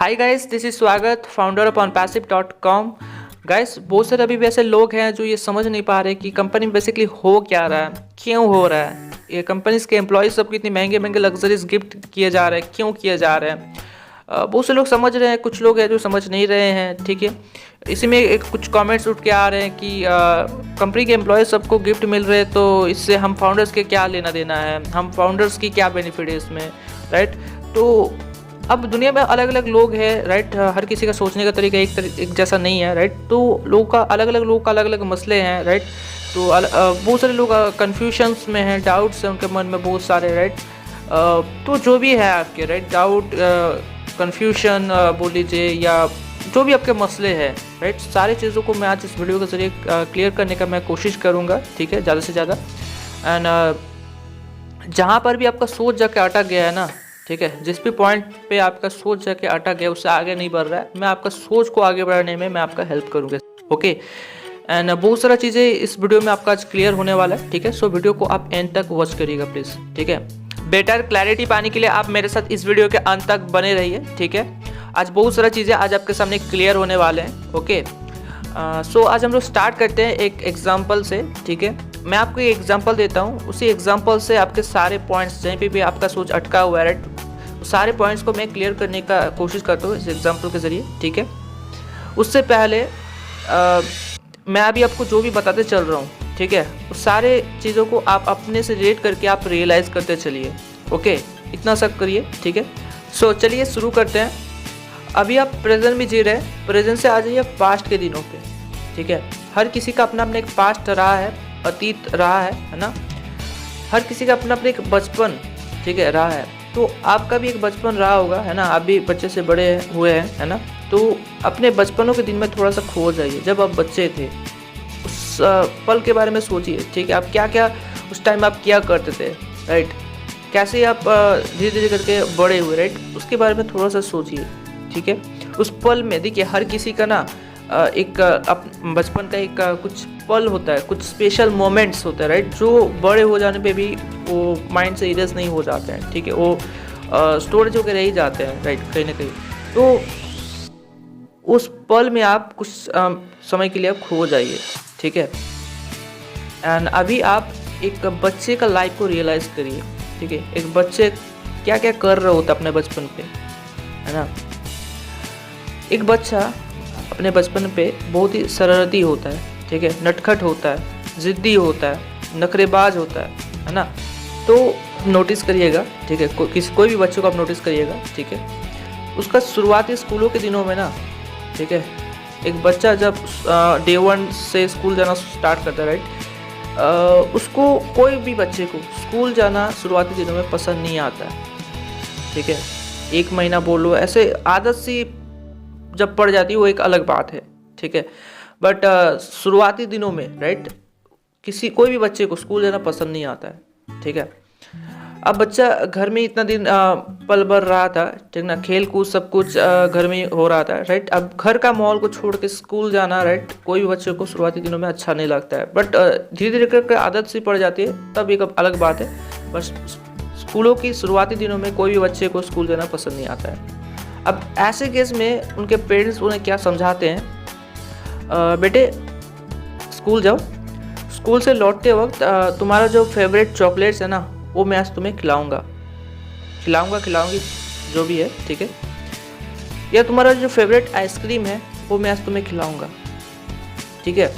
Hi guys, this is स्वागत, founder of onpassive.com। Guys, बहुत सारे अभी भी ऐसे लोग हैं जो ये समझ नहीं पा रहे कि कंपनी में बेसिकली हो क्या रहा है, क्यों हो रहा है। ये कंपनीज के एम्प्लॉयज़ सबको इतनी महंगे महंगे लग्जरीज गिफ्ट किए जा रहे हैं, क्यों किए जा रहे हैं। बहुत से लोग समझ रहे हैं, कुछ लोग हैं जो समझ नहीं रहे हैं। ठीक है, इसी में कुछ कमेंट्स उठ के आ रहे हैं कि कंपनी के एम्प्लॉयज़ सबको गिफ्ट मिल रहे हैं तो इससे हम फाउंडर्स के क्या लेना देना है, हम फाउंडर्स की क्या बेनिफिट है इसमें, राइट। तो अब दुनिया में अलग अलग लोग हैं, राइट। हर किसी का सोचने का तरीका एक जैसा नहीं है, राइट। तो लोगों का अलग अलग मसले हैं, राइट। तो बहुत सारे लोग कन्फ्यूजन्स में हैं, डाउट्स हैं उनके मन में बहुत सारे, राइट। तो जो भी है आपके, राइट, डाउट, कन्फ्यूजन बोल लीजिए, या जो भी आपके मसले हैं, राइट, सारी चीज़ों को मैं आज इस वीडियो के ज़रिए क्लियर करने का मैं कोशिश करूँगा। ठीक है, ज़्यादा से ज़्यादा। एंड जहाँ पर भी आपका सोच जाके अटक गया है ना, ठीक है, जिस भी पॉइंट पे आपका सोच जाके अटक गया, उससे आगे नहीं बढ़ रहा है, मैं आपका सोच को आगे बढ़ाने में मैं आपका हेल्प करूँगा। ओके, एंड बहुत सारा चीज़ें इस वीडियो में आपका आज क्लियर होने वाला है। ठीक है, सो वीडियो को आप एंड तक वॉच करिएगा प्लीज़। ठीक है, बेटर क्लैरिटी पाने के लिए आप मेरे साथ इस वीडियो के अंत तक बने रहिए। ठीक है, आज बहुत सारा चीज़ें आज आपके सामने क्लियर होने वाले हैं। ओके, सो आज हम लोग स्टार्ट करते हैं एक एग्जाम्पल से। ठीक है, मैं आपको एक एग्जाम्पल देता हूँ, उसी एग्जाम्पल से आपके सारे पॉइंट्स जहीं पे भी आपका सोच अटका हुआ है, राइट, सारे पॉइंट्स को मैं क्लियर करने का कोशिश करता हूँ इस एग्जाम्पल के ज़रिए। ठीक है, उससे पहले मैं अभी आपको जो भी बताते चल रहा हूँ, ठीक है, उस सारे चीज़ों को आप अपने से रिलेट करके आप रियलाइज़ करते चलिए। ओके, इतना सब करिए। ठीक है, सो चलिए शुरू करते हैं। अभी आप प्रेजेंट में जी रहे हैं, प्रेजेंट से आ जाइए पास्ट के दिनों पे। ठीक है, हर किसी का अपना अपना एक पास्ट रहा है, अतीत रहा है ना। हर किसी का अपना अपना एक बचपन, ठीक है, रहा है। तो आपका भी एक बचपन रहा होगा, है ना। आप भी बच्चे से बड़े हुए हैं, है ना। तो अपने बचपनों के दिन में थोड़ा सा खो जाइए, जब आप बच्चे थे उस पल के बारे में सोचिए। ठीक है, आप क्या क्या उस टाइम आप क्या करते थे, राइट, कैसे आप धीरे धीरे करके बड़े हुए, राइट, उसके बारे में थोड़ा सा सोचिए। ठीक है, उस पल में देखिए हर किसी का ना एक बचपन का एक कुछ पल होता है, कुछ स्पेशल मोमेंट्स होते हैं, राइट, जो बड़े हो जाने पे भी वो माइंड से इरेज नहीं हो जाते हैं। ठीक है, वो स्टोरेज होकर रह ही जाते हैं, राइट, कहीं ना कहीं। तो उस पल में आप कुछ समय के लिए आप खो जाइए। ठीक है, एंड अभी आप एक बच्चे का लाइफ को रियलाइज़ करिए। ठीक है, एक बच्चे क्या क्या कर रहे होता अपने बचपन पे, है ना। एक बच्चा अपने बचपन पे बहुत ही शरारती होता है, ठीक है, नटखट होता है, ज़िद्दी होता है, नखरेबाज होता है ना। तो नोटिस करिएगा, ठीक है, कोई भी बच्चे को आप नोटिस करिएगा। ठीक है, उसका शुरुआती स्कूलों के दिनों में ना, ठीक है, एक बच्चा जब डे 1 से स्कूल जाना स्टार्ट करता है, राइट, उसको कोई भी बच्चे को स्कूल जाना शुरुआती दिनों में पसंद नहीं आता है। ठीक है, 1 महीना बोलो, ऐसे आदत सी जब पड़ जाती है वो एक अलग बात है। ठीक है, बट शुरुआती दिनों में, राइट, कोई भी बच्चे को स्कूल जाना पसंद नहीं आता है। ठीक है, अब बच्चा घर में इतना दिन पल भर रहा था, ठीक ना, खेल कूद सब कुछ घर में हो रहा था, राइट। अब घर का माहौल को छोड़ के स्कूल जाना, राइट, कोई भी बच्चे को शुरुआती दिनों में अच्छा नहीं लगता है, बट धीरे धीरे करके आदत सी पड़ जाती है, तब एक अलग बात है। बस स्कूलों की शुरुआती दिनों में कोई भी बच्चे को स्कूल जाना पसंद नहीं आता है। अब ऐसे केस में उनके पेरेंट्स उन्हें क्या समझाते हैं, बेटे स्कूल जाओ, स्कूल से लौटते वक्त तुम्हारा जो फेवरेट चॉकलेट्स है ना, वो मैं आज तुम्हें खिलाऊंगी, जो भी है, ठीक है, या तुम्हारा जो फेवरेट आइसक्रीम है वो मैं आज तुम्हें खिलाऊंगा। ठीक है,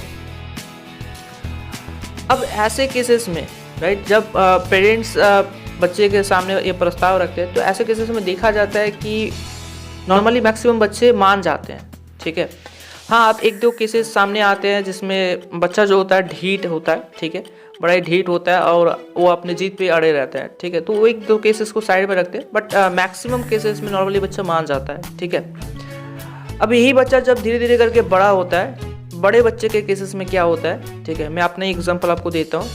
अब ऐसे केसेस में, राइट, जब पेरेंट्स बच्चे के सामने ये प्रस्ताव रखते हैं, तो ऐसे केसेस में देखा जाता है कि नॉर्मली मैक्सिमम बच्चे मान जाते हैं। ठीक है, हाँ, आप 1-2 केसेस सामने आते हैं जिसमें बच्चा जो होता है ढीठ होता है, ठीक है, बड़ा ही ढीठ होता है और वो अपने जीत पे अड़े रहता है। ठीक है, तो वो 1-2 केसेस को साइड में रखते हैं, बट मैक्सिमम केसेस में नॉर्मली बच्चा मान जाता है। ठीक है, अब यही बच्चा जब धीरे धीरे करके बड़ा होता है, बड़े बच्चे के केसेस में क्या होता है, ठीक है, मैं अपना एग्जाम्पल आपको देता हूँ।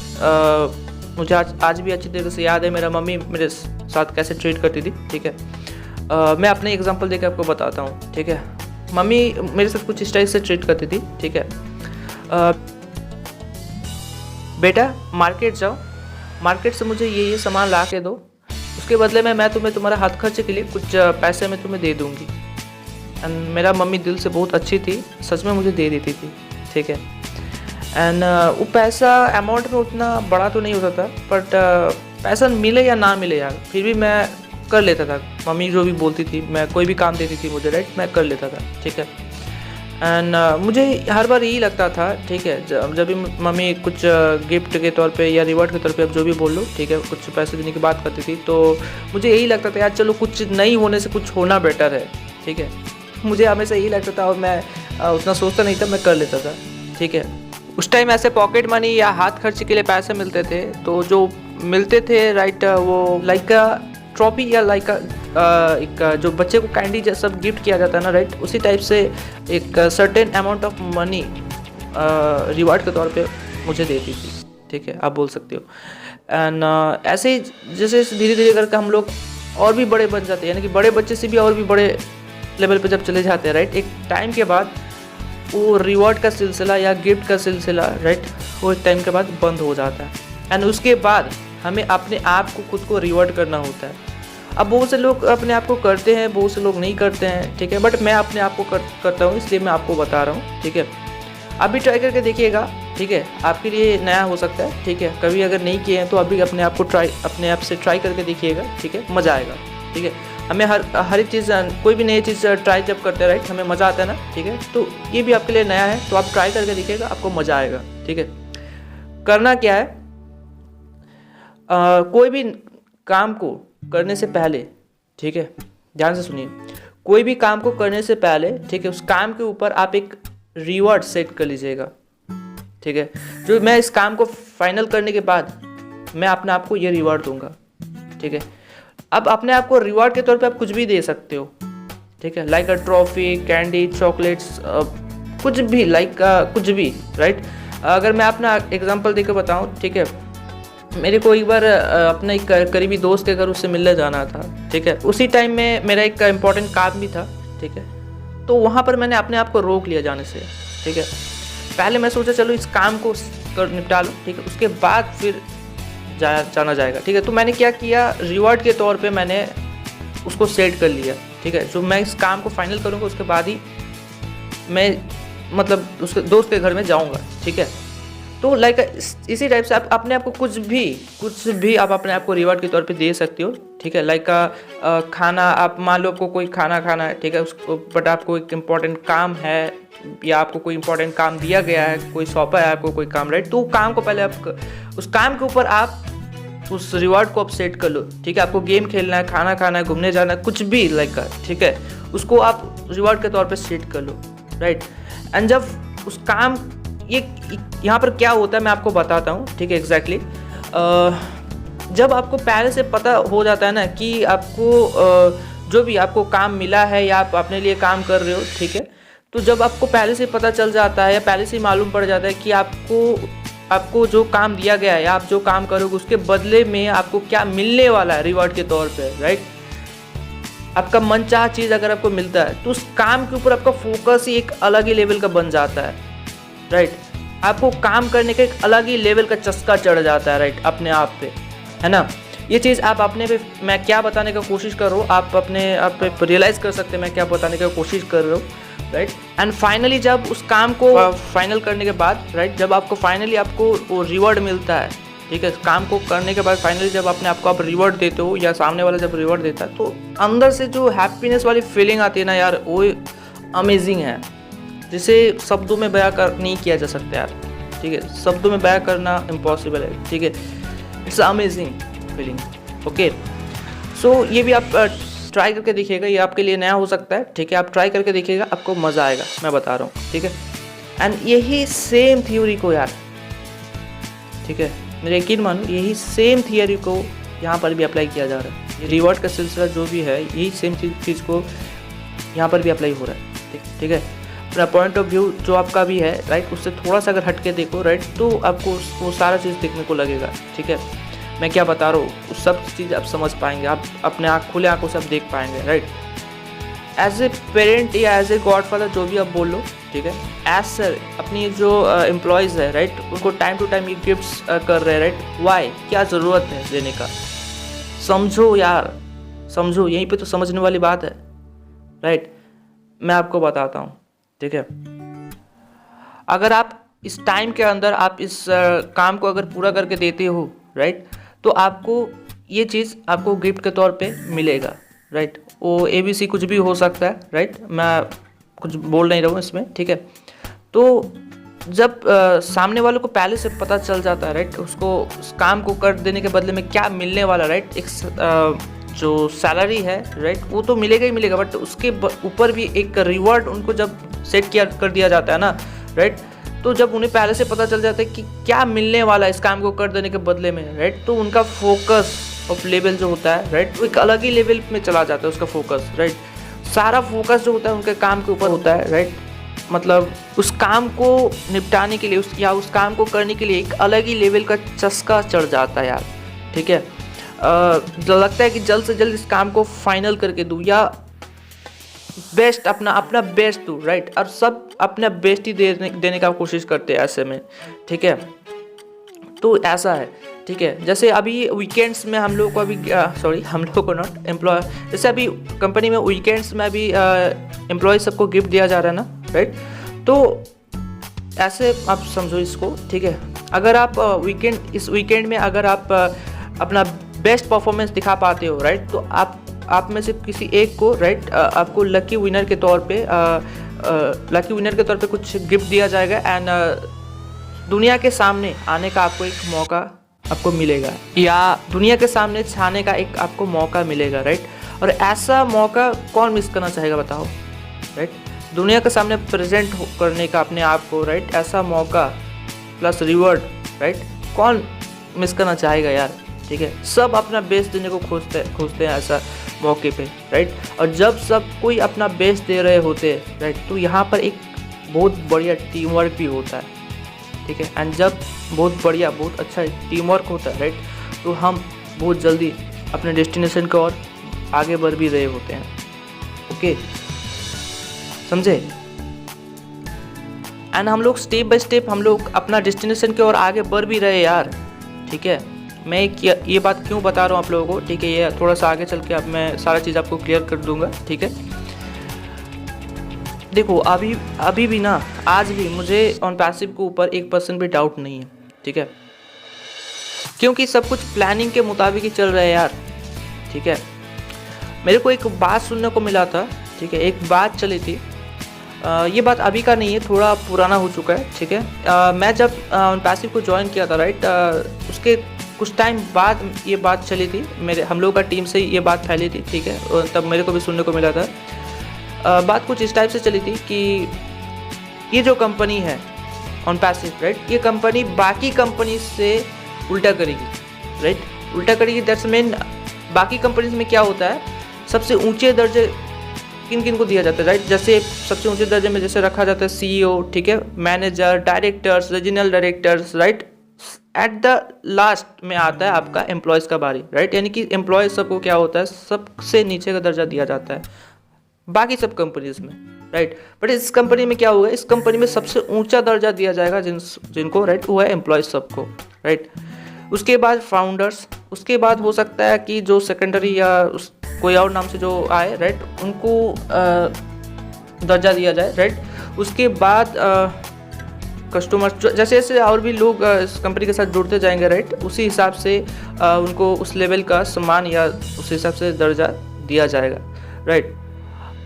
मुझे आज भी अच्छी तरीके से याद है मेरा मम्मी मेरे साथ कैसे ट्रीट करती थी। ठीक है, मैं अपने एग्जांपल देकर आपको बताता हूँ। ठीक है, मम्मी मेरे साथ कुछ इस टाइप से ट्रीट करती थी। ठीक है, बेटा मार्केट जाओ, मार्केट से मुझे ये सामान ला के दो, उसके बदले में मैं तुम्हारा हाथ खर्चे के लिए कुछ पैसे मैं तुम्हें दे दूँगी। एंड मेरा मम्मी दिल से बहुत अच्छी थी, सच में मुझे दे देती थी, ठीक है। एंड वो पैसा अमाउंट में उतना बड़ा तो नहीं होता था, बट पैसा मिले या ना मिले यार, फिर भी मैं कर लेता था। मम्मी जो भी बोलती थी, मैं कोई भी काम देती थी मुझे, राइट, मैं कर लेता था, ठीक है। एंड मुझे हर बार यही लगता था, ठीक है, जब भी मम्मी कुछ गिफ्ट के तौर पे या रिवॉर्ड के तौर पे, अब जो भी बोल लो, ठीक है, कुछ पैसे देने की बात करती थी, तो मुझे यही लगता था यार चलो कुछ नहीं होने से कुछ होना बेटर है, ठीक है। मुझे हमेशा यही लगता था और मैं उतना सोचता नहीं था, मैं कर लेता था, ठीक है। उस टाइम ऐसे पॉकेट मनी या हाथ खर्च के लिए पैसे मिलते थे, तो जो मिलते थे, राइट, वो लाइक ट्रॉफी या लाइक एक जो बच्चे को कैंडी जैसा गिफ्ट किया जाता है ना, राइट, उसी टाइप से एक certain amount of money reward के तौर पे मुझे देती थी, ठीक है, आप बोल सकते हो। एंड ऐसे ही जैसे धीरे धीरे करके हम लोग और भी बड़े बन जाते हैं, यानी कि बड़े बच्चे से भी और भी बड़े लेवल पे जब चले जाते हैं, राइट, एक टाइम के बाद वो रिवॉर्ड का सिलसिला या गिफ्ट का सिलसिला, राइट, वो एक टाइम के बाद बंद हो जाता है। एंड उसके बाद हमें अपने आप को खुद को रिवॉर्ड करना होता है। अब बहुत से लोग अपने आप को करते हैं, बहुत से लोग नहीं करते हैं, ठीक है, बट मैं अपने आप को करता हूँ, इसलिए मैं आपको बता रहा हूँ, ठीक है। आप भी ट्राई करके देखिएगा, ठीक है, आपके लिए नया हो सकता है, ठीक है। कभी अगर नहीं किए हैं तो अभी अपने आप को अपने आप से ट्राई करके देखिएगा, ठीक है, मज़ा आएगा, ठीक है। हमें हर एक चीज़, कोई भी नई चीज़ ट्राई जब करते हैं, राइट, हमें मज़ा आता है ना, ठीक है, तो ये भी आपके लिए नया है, तो आप ट्राई करके देखिएगा, आपको मज़ा आएगा, ठीक है। करना क्या है, कोई भी काम को करने से पहले, ठीक है, ध्यान से सुनिए, कोई भी काम को करने से पहले, ठीक है, उस काम के ऊपर आप एक रिवॉर्ड सेट कर लीजिएगा, ठीक है। जो मैं इस काम को फाइनल करने के बाद मैं अपने आप को ये रिवॉर्ड दूंगा, ठीक है। अब अपने आप को रिवॉर्ड के तौर पे आप कुछ भी दे सकते हो, ठीक है, like a trophy, candy, chocolates, कुछ भी, लाइक कुछ भी, राइट। अगर मैं अपना एग्जांपल देकर बताऊं, ठीक है, मेरे को एक बार अपने एक करीबी दोस्त के घर उससे मिलने जाना था, ठीक है। उसी टाइम में मेरा एक इम्पॉर्टेंट काम भी था, ठीक है, तो वहाँ पर मैंने अपने आप को रोक लिया जाने से, ठीक है। पहले मैं सोचा चलो इस काम को निपटा लो, ठीक है, उसके बाद फिर जाना जाएगा, ठीक है। तो मैंने क्या किया, रिवॉर्ड के तौर पे मैंने उसको सेट कर लिया, ठीक है। जो मैं इस काम को फाइनल करूँगा उसके बाद ही मैं मतलब उसके दोस्त के घर में जाऊँगा, ठीक है। तो लाइक इसी टाइप से आप अपने आप को कुछ भी आप अपने आप को रिवॉर्ड के तौर पे दे सकते हो, ठीक है। लाइक खाना, आप मान लो आपको कोई खाना खाना है, ठीक है, उसको, बट आपको एक इम्पॉर्टेंट काम है या आपको कोई इम्पोर्टेंट काम दिया गया है, कोई सौंपा है आपको कोई काम, राइट, तो काम को पहले आप उस काम के ऊपर आप उस रिवॉर्ड को आप सेट कर लो, ठीक है। आपको गेम खेलना है, खाना खाना है, घूमने जाना है, कुछ भी लाइक, ठीक है, उसको आप रिवॉर्ड के तौर पे सेट कर लो, राइट। एंड जब उस काम, ये यहाँ पर क्या होता है मैं आपको बताता हूँ, ठीक है, एग्जैक्टली जब आपको पहले से पता हो जाता है ना कि आपको जो भी आपको काम मिला है या आप अपने लिए काम कर रहे हो, ठीक है, तो जब आपको पहले से पता चल जाता है या पहले से मालूम पड़ जाता है कि आपको जो काम दिया गया है या आप जो काम करोगे उसके बदले में आपको क्या मिलने वाला है रिवॉर्ड के तौर पे, राइट। आपका मनचाहा चीज़ अगर आपको मिलता है तो उस काम के ऊपर आपका फोकस ही एक अलग ही लेवल का बन जाता है, राइट। आपको काम करने का एक अलग ही लेवल का चस्का चढ़ जाता है, राइट, अपने आप पे, है ना। ये चीज़ आप अपने पे, मैं क्या बताने का कोशिश कर रहा हूँ, आप अपने आप पे रियलाइज कर सकते हैं मैं क्या बताने का कोशिश कर रहा हूँ, राइट। एंड फाइनली जब उस काम को फाइनल करने के बाद, राइट, जब आपको फाइनली आपको वो रिवॉर्ड मिलता है, ठीक है, काम को करने के बाद फाइनली जब अपने आपको आप रिवॉर्ड देते हो या सामने वाला जब रिवॉर्ड देता है, तो अंदर से जो हैप्पीनेस वाली फीलिंग आती है ना यार, वो अमेजिंग है, जिसे शब्दों में बयां नहीं किया जा सकता यार, ठीक है, शब्दों में बयां करना इम्पॉसिबल है, ठीक है। It's amazing feeling, okay. So ये भी आप ट्राई करके देखिएगा, ये आपके लिए नया हो सकता है, ठीक है, आप ट्राई करके देखिएगा, आपको मज़ा आएगा, मैं बता रहा हूँ, ठीक है। एंड यही सेम थ्योरी को यार, ठीक है, मेरे यकीन मानो, यही सेम थियरी को यहाँ पर भी अप्लाई किया जा रहा है। ये रिवॉर्ड का सिलसिला जो भी है, यही सेम चीज़ को यहाँ पर भी अप्लाई हो रहा है, ठीक है। अपना पॉइंट ऑफ व्यू जो आपका भी है, राइट, उससे थोड़ा सा अगर हट के देखो, राइट, तो आपको वो सारा चीज़ देखने को लगेगा, ठीक है। मैं क्या बता रहा हूँ उस सब चीज़ आप समझ पाएंगे, आप अपने खुले आँखों से आप देख पाएंगे, राइट। एज ए पेरेंट या एज ए गॉड फादर जो भी आप बोल लो, ठीक है, एज सर अपनी जो एम्प्लॉयज़ है, राइट, उनको टाइम टू टाइम ये गिफ्ट्स कर रहे हैं, राइट, वाई, क्या ज़रूरत है देने का, समझो यार, समझो, यहीं पे तो समझने वाली बात है, राइट। मैं आपको बताता हूँ, ठीक है। अगर आप इस टाइम के अंदर आप इस काम को अगर पूरा करके देते हो, राइट, तो आपको ये चीज़ आपको गिफ्ट के तौर पे मिलेगा, राइट। वो ABC कुछ भी हो सकता है, राइट, मैं कुछ बोल नहीं रहा हूँ इसमें, ठीक है। तो जब सामने वालों को पहले से पता चल जाता है, राइट, उसको उस काम को कर देने के बदले में क्या मिलने वाला, राइट, एक जो सैलरी है, राइट, वो तो मिलेगा ही मिलेगा, बट उसके ऊपर भी एक रिवॉर्ड उनको जब सेट कर दिया जाता है ना, राइट, तो जब उन्हें पहले से पता चल जाता है कि क्या मिलने वाला है इस काम को कर देने के बदले में, राइट, तो उनका फोकस ऑफ लेवल जो होता है, राइट, वो एक अलग ही लेवल में चला जाता है उसका फोकस, राइट। सारा फोकस जो होता है उनके काम के ऊपर होता है, राइट। मतलब उस काम को निपटाने के लिए उस काम को करने के लिए एक अलग ही लेवल का चस्का चढ़ जाता है यार, ठीक है। लगता है कि जल्द से जल्द इस काम को फाइनल करके दूँ या बेस्ट अपना बेस्ट दूँ, राइट, और सब अपना बेस्ट ही देने का कोशिश करते हैं ऐसे में, ठीक है। तो ऐसा है, ठीक है। जैसे अभी वीकेंड्स में हम लोग को हम लोग को नॉट एम्प्लॉय, जैसे अभी कंपनी में वीकेंड्स में अभी एम्प्लॉय सबको गिफ्ट दिया जा रहा है ना, राइट। तो ऐसे आप समझो इसको, ठीक है। अगर आप इस वीकेंड में अगर आप अपना बेस्ट परफॉर्मेंस दिखा पाते हो, राइट, तो आप में से किसी एक को, राइट, आपको लकी विनर के तौर पे कुछ गिफ्ट दिया जाएगा एंड दुनिया के सामने आने का आपको एक मौका आपको मिलेगा, या दुनिया के सामने छाने का एक आपको मौका मिलेगा, राइट। और ऐसा मौका कौन मिस करना चाहेगा बताओ, राइट। दुनिया के सामने प्रेजेंट करने का अपने आप को, राइट, ऐसा मौका प्लस रिवॉर्ड, राइट, कौन मिस करना चाहेगा यार, ठीक है। सब अपना बेस्ट देने को खोजते हैं ऐसा मौके पे, राइट। और जब सब कोई अपना बेस्ट दे रहे होते हैं, राइट, तो यहाँ पर एक बहुत बढ़िया टीम वर्क भी होता है, ठीक है। एंड जब बहुत अच्छा टीम वर्क होता है, राइट, तो हम बहुत जल्दी अपने डेस्टिनेशन की ओर आगे बढ़ भी रहे होते हैं, ओके, समझे। एंड हम लोग स्टेप बाय स्टेप हम लोग अपना डेस्टिनेशन की ओर आगे बढ़ भी रहे यार, ठीक है। मैं ये बात क्यों बता रहा हूँ आप लोगों को, ठीक है, ये थोड़ा सा आगे चल के अब मैं सारा चीज़ आपको क्लियर कर दूंगा, ठीक है। देखो अभी भी ना, आज भी मुझे ऑन पैसिव के ऊपर 1% भी डाउट नहीं है, ठीक है, क्योंकि सब कुछ प्लानिंग के मुताबिक ही चल रहा है यार, ठीक है। मेरे को एक बात सुनने को मिला था, ठीक है, एक बात चली थी, ये बात अभी का नहीं है, थोड़ा पुराना हो चुका है, ठीक है। मैं जब ऑन पैसिव को ज्वाइन किया था, राइट, उसके कुछ टाइम बाद ये बात चली थी, हम लोग का टीम से ये बात फैली थी, ठीक है, तब मेरे को भी सुनने को मिला था। बात कुछ इस टाइप से चली थी कि ये जो कंपनी है ऑन पैसिव, राइट, ये कंपनी बाकी कंपनी से उल्टा करेगी, राइट, उल्टा करेगी। दैट्स मीन बाकी कंपनीज में क्या होता है, सबसे ऊंचे दर्जे किन को दिया जाता है, राइट। जैसे सबसे ऊंचे दर्जे में जैसे रखा जाता है CEO, ठीक है, manager, directors, regional directors, right. At the last में आता है आपका एम्प्लॉयज़ का बारी, राइट, यानी कि एम्प्लॉयज़ सबको क्या होता है, सबसे नीचे का दर्जा दिया जाता है बाकी सब कंपनीज में, राइट। बट इस कंपनी में क्या होगा, इस कंपनी में सबसे ऊंचा दर्जा दिया जाएगा जिनको, राइट, वो है एम्प्लॉयज़ सबको, राइट। उसके बाद फाउंडर्स, उसके बाद हो सकता है कि जो सेकेंडरी या कोई और नाम से जो आए, राइट, उनको दर्जा दिया जाए, राइट। उसके बाद कस्टमर, जैसे जैसे और भी लोग इस कंपनी के साथ जुड़ते जाएंगे, राइट, उसी हिसाब से उनको उस लेवल का सम्मान या उस हिसाब से दर्जा दिया जाएगा, राइट।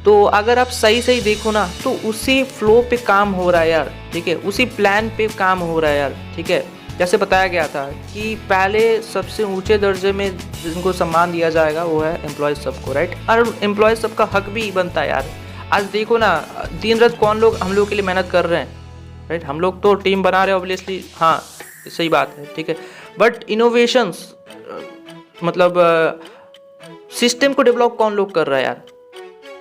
तो अगर आप सही देखो ना, तो उसी फ्लो पे काम हो रहा है यार, ठीक है, उसी प्लान पे काम हो रहा है यार, ठीक है। जैसे बताया गया था कि पहले सबसे ऊंचे दर्जे में जिनको सम्मान दिया जाएगा वो है एम्प्लॉयज़ सबको, राइट। और एम्प्लॉयज़ सबका हक भी बनता है यार। आज देखो ना, दिन रात कौन लोग हम लोग के लिए मेहनत कर रहे हैं, राइट। हम लोग तो टीम बना रहे हैं ऑब्वियसली, हाँ सही बात है, ठीक है, बट इनोवेशंस मतलब सिस्टम को डेवलप कौन लोग कर रहा है यार,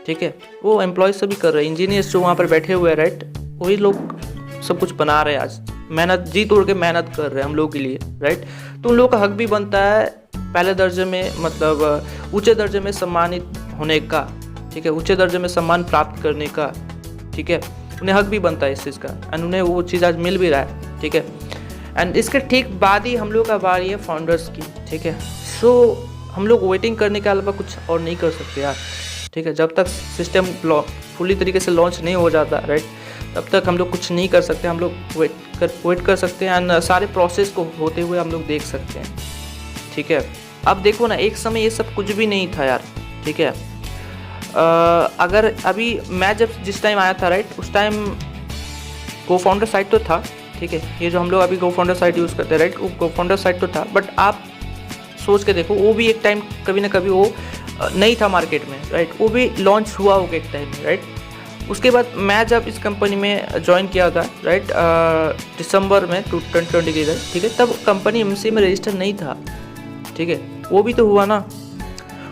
ठीक है, वो एम्प्लॉयज़ सभी कर रहे हैं, इंजीनियर्स जो वहाँ पर बैठे हुए हैं, राइट, वही लोग सब कुछ बना रहे हैं। आज मेहनत जी तोड़ के मेहनत कर रहे हैं हम लोग के लिए, राइट। तो उन लोगों का हक भी बनता है पहले दर्जे में, मतलब ऊंचे दर्जे में सम्मानित होने का, ठीक है, ऊंचे दर्जे में सम्मान प्राप्त करने का, ठीक है, उन्हें हक भी बनता है इस चीज़ का, एंड उन्हें वो चीज़ आज मिल भी रहा है, ठीक है। एंड इसके ठीक बाद ही हम लोग का बारी है फाउंडर्स की, ठीक है। सो हम लोग वेटिंग करने के अलावा कुछ और नहीं कर सकते यार, ठीक है। जब तक सिस्टम फुली तरीके से लॉन्च नहीं हो जाता, राइट, तब तक हम लोग कुछ नहीं कर सकते। हम लोग वेट कर सकते हैं एंड सारे प्रोसेस को होते हुए हम लोग देख सकते हैं, ठीक है। अब देखो ना, एक समय ये सब कुछ भी नहीं था यार, ठीक है। अगर अभी मैं जिस टाइम आया था, राइट, उस टाइम गो फाउंडर साइट तो था, ठीक है। ये जो हम लोग अभी गो फाउंडर साइट यूज़ करते हैं, राइट, वो गो फाउंडर साइट तो था, बट आप सोच के देखो, वो भी एक टाइम कभी ना कभी वो नहीं था मार्केट में, राइट। वो भी लॉन्च हुआ होगा एक टाइम में, राइट। उसके बाद मैं जब इस कंपनी में ज्वाइन किया था, राइट, दिसंबर में 2020 के इधर, ठीक है, तब कंपनी एमसी में रजिस्टर नहीं था, ठीक है। वो भी तो हुआ ना।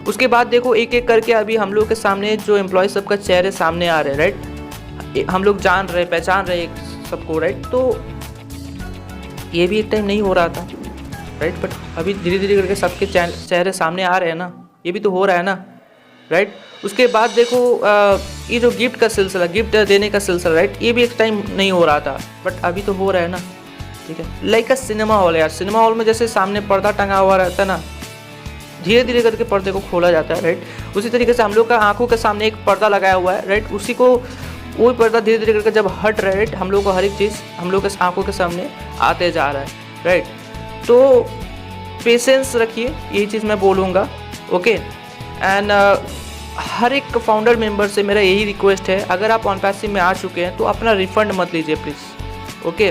उसके बाद देखो, एक एक करके अभी हम लोग के सामने जो एम्प्लॉय सबका चेहरे सामने आ रहे हैं, राइट, हम लोग जान रहे, पहचान रहे सबको, राइट। तो ये भी एक टाइम नहीं हो रहा था, राइट, बट अभी धीरे धीरे करके सबके चेहरे सामने आ रहे हैं ना, ये भी तो हो रहा है ना, राइट। उसके बाद देखो, ये जो गिफ्ट का सिलसिला, गिफ्ट देने का सिलसिला, राइट, ये भी एक टाइम नहीं हो रहा था, बट अभी तो हो रहा है ना, ठीक है। लाइक अ सिनेमा हॉल यार, सिनेमा हॉल में जैसे सामने पर्दा टंगा हुआ रहता है ना, धीरे धीरे करके पर्दे को खोला जाता है, राइट। उसी तरीके से हम लोग का आंखों के सामने एक पर्दा लगाया हुआ है, राइट, उसी को वो पर्दा धीरे धीरे करके जब हट रहा है, राइट, हम लोग को हर एक चीज़ हम लोग के आंखों के सामने आते जा रहा है, राइट। तो पेशेंस रखिए, यही चीज़ मैं बोलूँगा, ओके। एंड हर एक फाउंडर मेंबर से मेरा यही रिक्वेस्ट है, अगर आप OnPassive में आ चुके हैं तो अपना रिफंड मत लीजिए प्लीज़, ओके,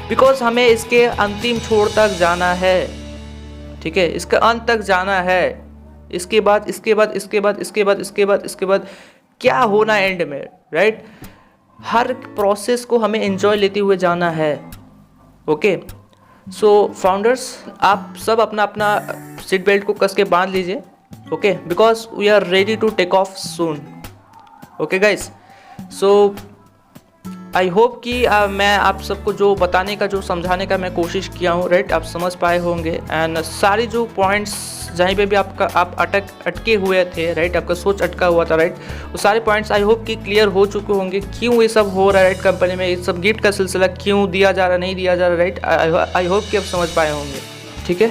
बिकॉज हमें इसके अंतिम छोर तक जाना है, ठीक है, इसका अंत तक जाना है। इसके बाद क्या होना एंड में, राइट। हर प्रोसेस को हमें एंजॉय लेते हुए जाना है, ओके। सो फाउंडर्स, आप सब अपना अपना सीट बेल्ट को कस के बांध लीजिए, okay, because we are ready to take off soon, okay guys. So I hope कि मैं आप सबको जो बताने का, जो समझाने का मैं कोशिश किया हूँ, राइट, आप समझ पाए होंगे। एंड सारी जो पॉइंट्स जहीं पे भी आप अटके हुए थे, राइट, आपका सोच अटका हुआ था, राइट, वो सारे पॉइंट्स आई होप कि क्लियर हो चुके होंगे। क्यों ये सब हो रहा है, राइट, कंपनी में ये सब गिफ्ट का सिलसिला क्यों दिया जा रहा, नहीं दिया जा रहा, राइट, आई होप कि आप समझ पाए होंगे, ठीक है।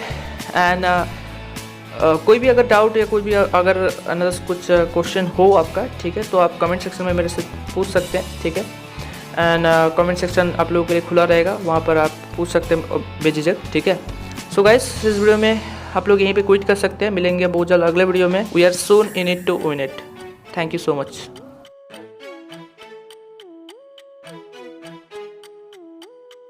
एंड कोई भी अगर डाउट या कोई भी अगर अनदर कुछ क्वेश्चन हो आपका, ठीक है, तो आप कमेंट सेक्शन में मेरे से पूछ सकते हैं, ठीक है। एंड कमेंट सेक्शन आप लोगों के लिए खुला रहेगा, वहाँ पर आप पूछ सकते हैं बेझिझक, ठीक है। सो गाइस, इस वीडियो में आप लोग यहीं पे क्विट कर सकते हैं। मिलेंगे बहुत जल्द अगले वीडियो में। We are soon in it to win it. Thank you so much.